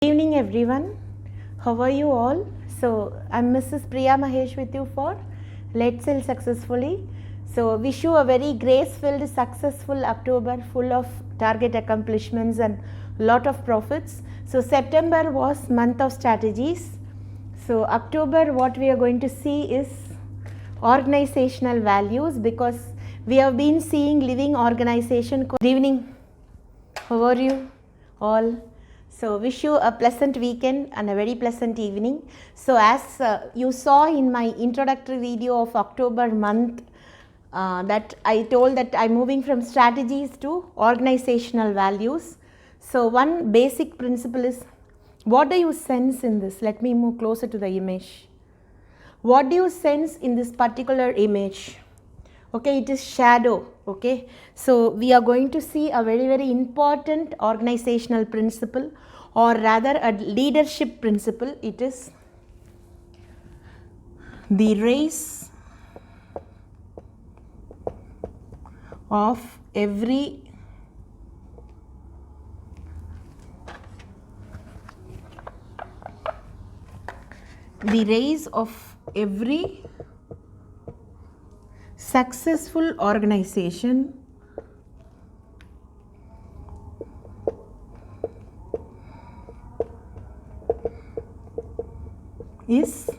Evening everyone, how are you all? So I'm Mrs. Priya Mahesh with you for Let's Sell Successfully. So wish you a very grace-filled, successful October full of target accomplishments and lot of profits. So September was month of strategies. So October what we are going to see is organizational values, because we have been seeing living organization. Good evening, how are you all? So wish you a pleasant weekend and a very pleasant evening. So as you saw in my introductory video of October month, that I told that I'm moving from strategies to organizational values. So one basic principle is, what do you sense in this? Let me move closer to the image. What do you sense in this particular image? Okay, it is shadow. Okay, so we are going to see a very important organizational principle, or rather a leadership principle. It is the race of every successful organization is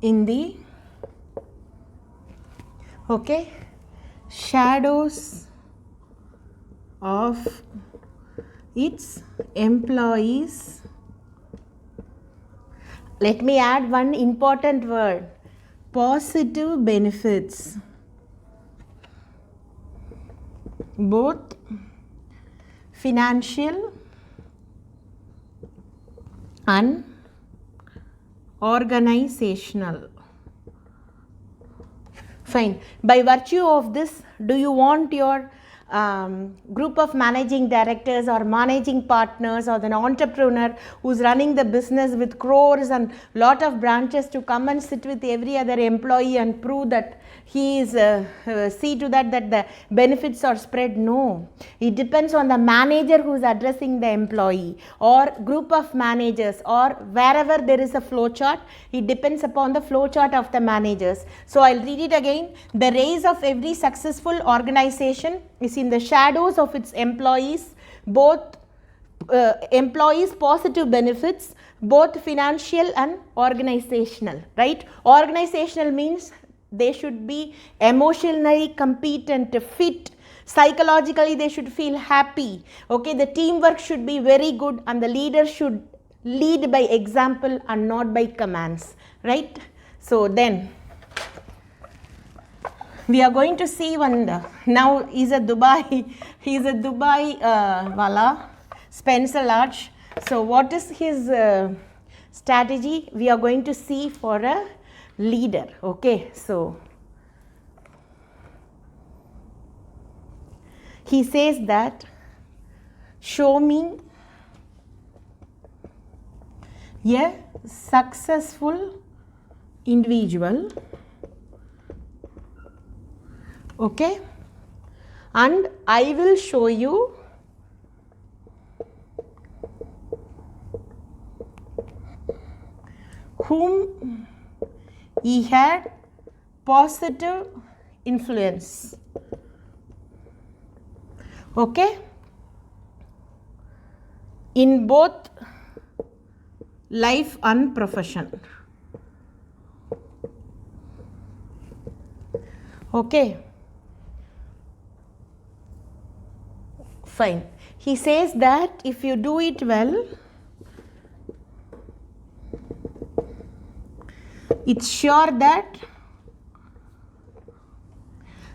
in the shadows of its employees. Let me add one important word: positive benefits, both financial and organizational. Fine. By virtue of this, do you want your group of managing directors or managing partners or the entrepreneur who's running the business with crores and lot of branches to come and sit with every other employee and prove that he is see to that the benefits are spread? No, it depends on the manager who's addressing the employee or group of managers, or wherever there is a flow chart, it depends upon the flow chart of the managers. So I'll read it again. The race of every successful organization is in the shadows of its employees, both employees positive benefits, both financial and organizational. Right? Organizational means they should be emotionally competent, fit, psychologically they should feel happy. Okay, the teamwork should be very good, and the leader should lead by example and not by commands. Right? So then we are going to see one. Now he's a Dubai wala, Spencer Large. So what is his strategy? We are going to see for a leader. Okay, so he says that, show me a successful individual, okay, and I will show you whom he had positive influence. Okay, in both life and profession. Okay, fine. He says that if you do it well, it's sure that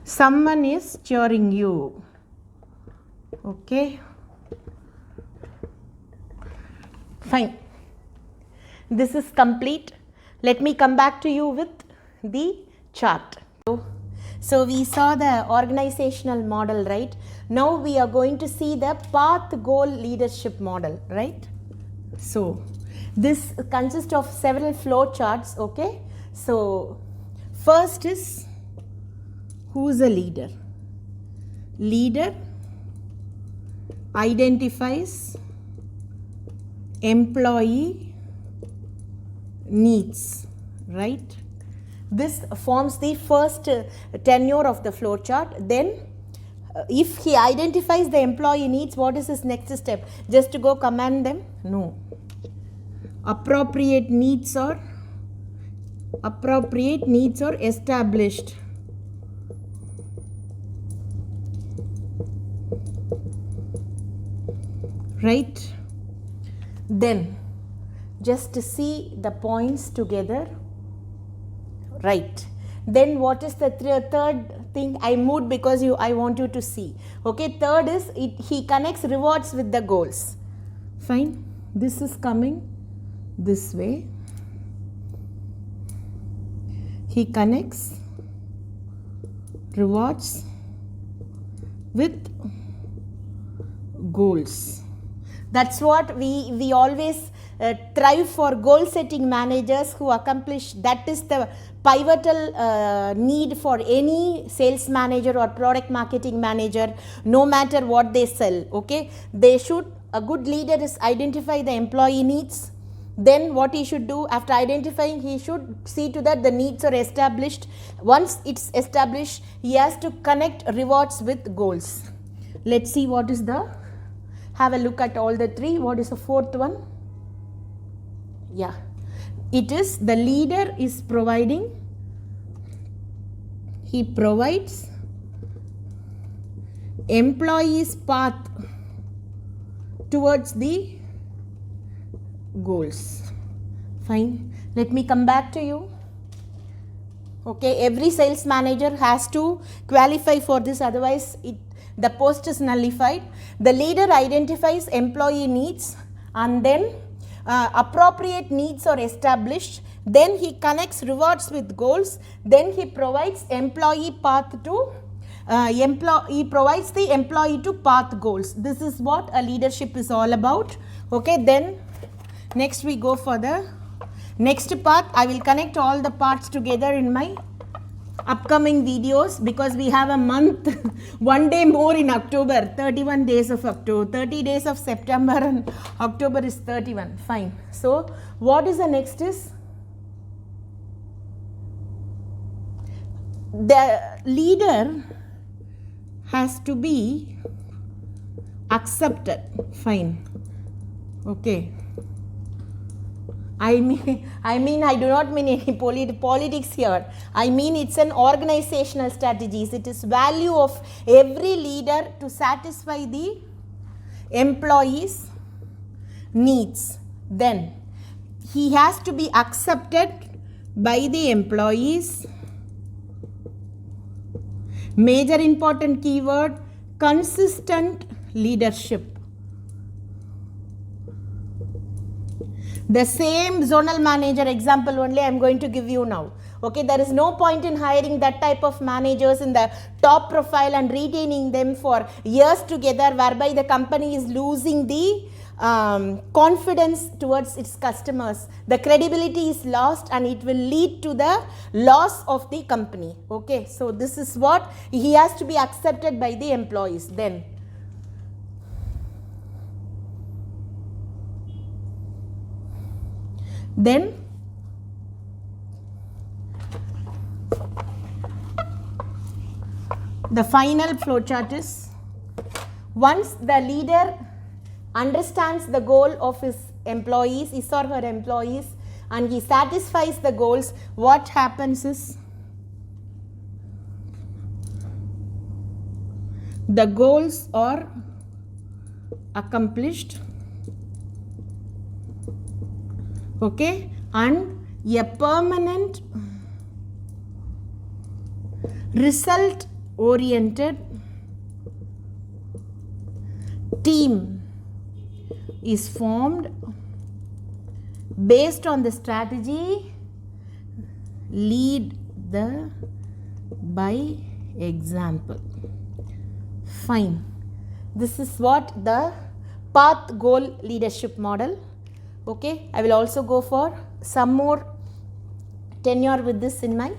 someone is cheering you. Okay, fine. This is complete. Let me come back to you with the chart. So we saw the organizational model, right? Now we are going to see the path goal leadership model, right? So this consists of several flow charts. Okay, so first is, who's a leader? Leader identifies employee needs, right? This forms the first tenure of the flow chart. Then if he identifies the employee needs, what is his next step? Just to go command them? No. Appropriate needs are established. Right? Then just to see the points together. Right. Then what is the third thing? I moved because I want you to see. Okay, third is he connects rewards with the goals. Fine. This is coming this way. He connects rewards with goals. That's what we always thrive for, goal setting managers who accomplish. That is the pivotal need for any sales manager or product marketing manager, no matter what they sell. Okay, they should, a good leader is identify the employee needs. Then what he should do after identifying, he should see to that the needs are established. Once it's established, he has to connect rewards with goals. Let's see what is the, have a look at all the three. What is the fourth one? Yeah, it is the leader is providing, he provides employees path towards the goals. Fine, let me come back to you. Okay, every sales manager has to qualify for this, otherwise the post is nullified. The leader identifies employee needs, and then appropriate needs are established. Then he connects rewards with goals. Then he provides employee path to he provides the employee to path goals. This is what a leadership is all about. Okay, then next we go for the next part. I will connect all the parts together in my upcoming videos, because we have a month, one day more in October, 31 days of October, 30 days of September, and October is 31. Fine. So what is the next is, the leader has to be accepted. Fine. Okay. I mean I do not mean any politics here. I mean it's an organizational strategies. It is value of every leader to satisfy the employees' needs. Then he has to be accepted by the employees. Major important keyword, consistent leadership. The same zonal manager example only I am going to give you now. Okay, there is no point in hiring that type of managers in the top profile and retaining them for years together, whereby the company is losing the confidence towards its customers. The credibility is lost and it will lead to the loss of the company. Okay, so this is what he has to be accepted by the employees. Then the final flowchart is, once the leader understands the goal of his employees, his or her employees, and he satisfies the goals, what happens is, the goals are accomplished. Okay, and a permanent result oriented team is formed based on the strategy lead by example. Fine. This is what the path goal leadership model. Okay, I will also go for some more tenure with this in my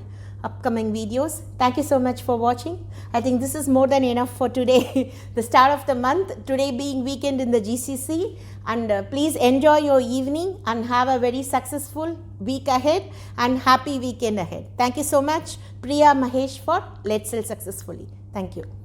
upcoming videos. Thank you so much for watching. I think this is more than enough for today, the start of the month, today being weekend in the GCC. And please enjoy your evening and have a very successful week ahead and happy weekend ahead. Thank you so much, Priya Mahesh, for Let's Sell Successfully. Thank you.